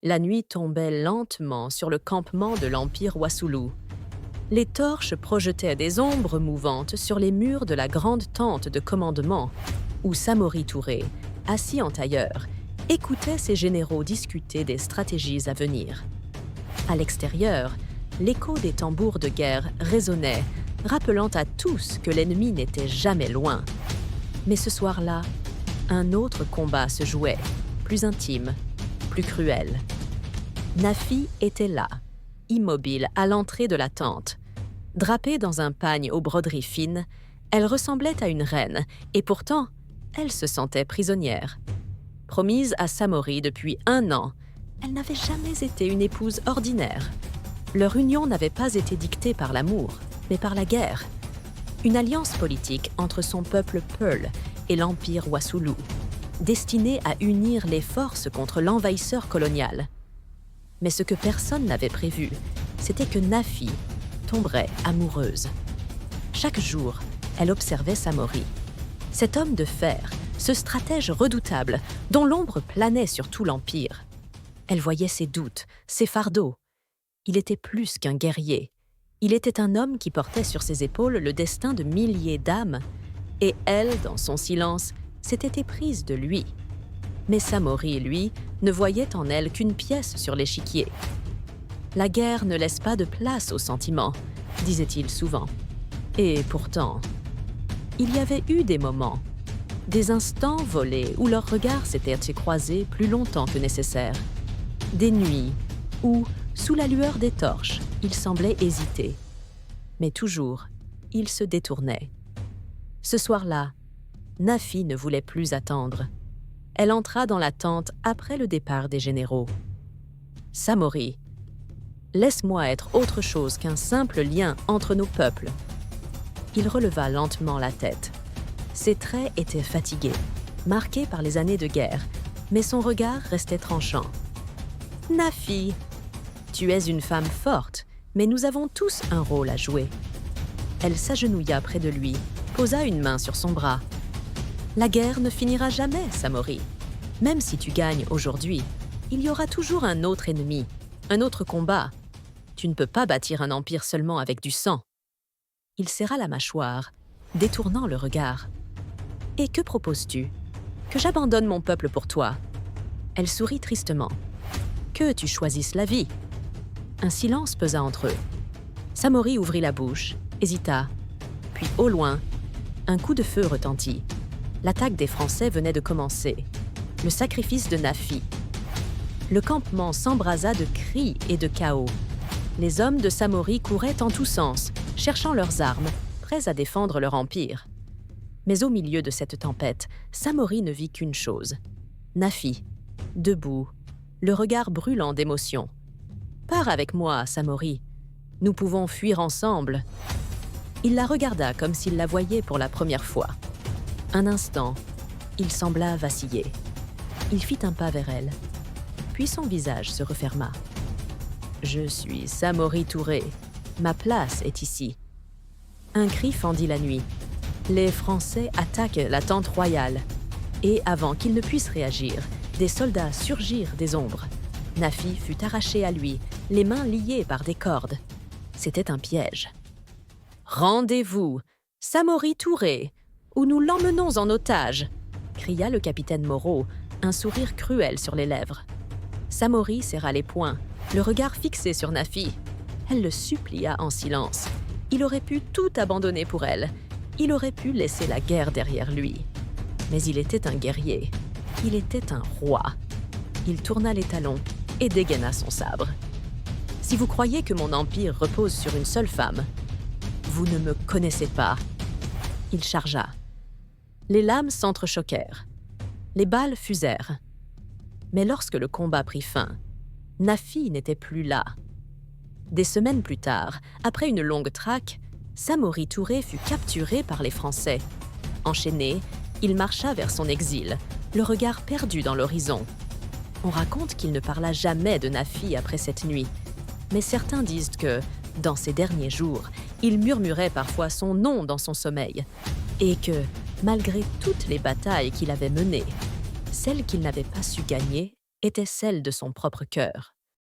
La nuit tombait lentement sur le campement de l'Empire Wassoulou. Les torches projetaient des ombres mouvantes sur les murs de la grande tente de commandement, où Samori Touré, assis en tailleur, écoutait ses généraux discuter des stratégies à venir. À l'extérieur, l'écho des tambours de guerre résonnait, rappelant à tous que l'ennemi n'était jamais loin. Mais ce soir-là, un autre combat se jouait, plus intime, plus cruel. Nafi était là, immobile à l'entrée de la tente. Drapée dans un pagne aux broderies fines, elle ressemblait à une reine, et pourtant, elle se sentait prisonnière. Promise à Samori depuis 1 an, elle n'avait jamais été une épouse ordinaire. Leur union n'avait pas été dictée par l'amour, mais par la guerre. Une alliance politique entre son peuple Peul et l'Empire Wassoulou, destinée à unir les forces contre l'envahisseur colonial. Mais ce que personne n'avait prévu, c'était que Nafi tomberait amoureuse. Chaque jour, elle observait Samori. Cet homme de fer, ce stratège redoutable, dont l'ombre planait sur tout l'Empire. Elle voyait ses doutes, ses fardeaux. Il était plus qu'un guerrier. Il était un homme qui portait sur ses épaules le destin de milliers d'âmes, et elle, dans son silence, s'était éprise de lui. Mais Samori, lui, ne voyait en elle qu'une pièce sur l'échiquier. La guerre ne laisse pas de place aux sentiments, disait-il souvent. Et pourtant, il y avait eu des moments, des instants volés où leurs regards s'étaient croisés plus longtemps que nécessaire. Des nuits où, sous la lueur des torches, il semblait hésiter. Mais toujours, il se détournait. Ce soir-là, Nafi ne voulait plus attendre. Elle entra dans la tente après le départ des généraux. « Samori, laisse-moi être autre chose qu'un simple lien entre nos peuples. » Il releva lentement la tête. Ses traits étaient fatigués, marqués par les années de guerre, mais son regard restait tranchant. « Nafi, tu es une femme forte, mais nous avons tous un rôle à jouer. » Elle s'agenouilla près de lui, posa une main sur son bras. « La guerre ne finira jamais, Samori. Même si tu gagnes aujourd'hui, il y aura toujours un autre ennemi, un autre combat. Tu ne peux pas bâtir un empire seulement avec du sang. » Il serra la mâchoire, détournant le regard. « Et que proposes-tu? Que j'abandonne mon peuple pour toi ?» Elle sourit tristement. « Que tu choisisses la vie. » Un silence pesa entre eux. Samori ouvrit la bouche, hésita. Puis, au loin, un coup de feu retentit. L'attaque des Français venait de commencer. Le sacrifice de Nafi. Le campement s'embrasa de cris et de chaos. Les hommes de Samori couraient en tous sens, cherchant leurs armes, prêts à défendre leur empire. Mais au milieu de cette tempête, Samori ne vit qu'une chose. Nafi, debout, le regard brûlant d'émotion. « Pars avec moi, Samori. Nous pouvons fuir ensemble. » Il la regarda comme s'il la voyait pour la première fois. Un instant, il sembla vaciller. Il fit un pas vers elle. Puis son visage se referma. « Je suis Samori Touré. Ma place est ici. » Un cri fendit la nuit. Les Français attaquent la tente royale. Et avant qu'il ne puisse réagir, des soldats surgirent des ombres. Nafi fut arraché à lui, les mains liées par des cordes. C'était un piège. « Rendez-vous, Samori Touré, ou nous l'emmenons en otage !» cria le capitaine Moreau, un sourire cruel sur les lèvres. Samori serra les poings, le regard fixé sur Nafi. Elle le supplia en silence. Il aurait pu tout abandonner pour elle. Il aurait pu laisser la guerre derrière lui. Mais il était un guerrier. Il était un roi. Il tourna les talons et dégaina son sabre. « Si vous croyez que mon empire repose sur une seule femme, vous ne me connaissez pas. » Il chargea. Les lames s'entrechoquèrent. Les balles fusèrent. Mais lorsque le combat prit fin, Nafi n'était plus là. Des semaines plus tard, après une longue traque, Samori Touré fut capturé par les Français. Enchaîné, il marcha vers son exil, le regard perdu dans l'horizon. On raconte qu'il ne parla jamais de Nafi après cette nuit, mais certains disent que, dans ses derniers jours, il murmurait parfois son nom dans son sommeil, et que, malgré toutes les batailles qu'il avait menées, celles qu'il n'avait pas su gagner était celle de son propre cœur.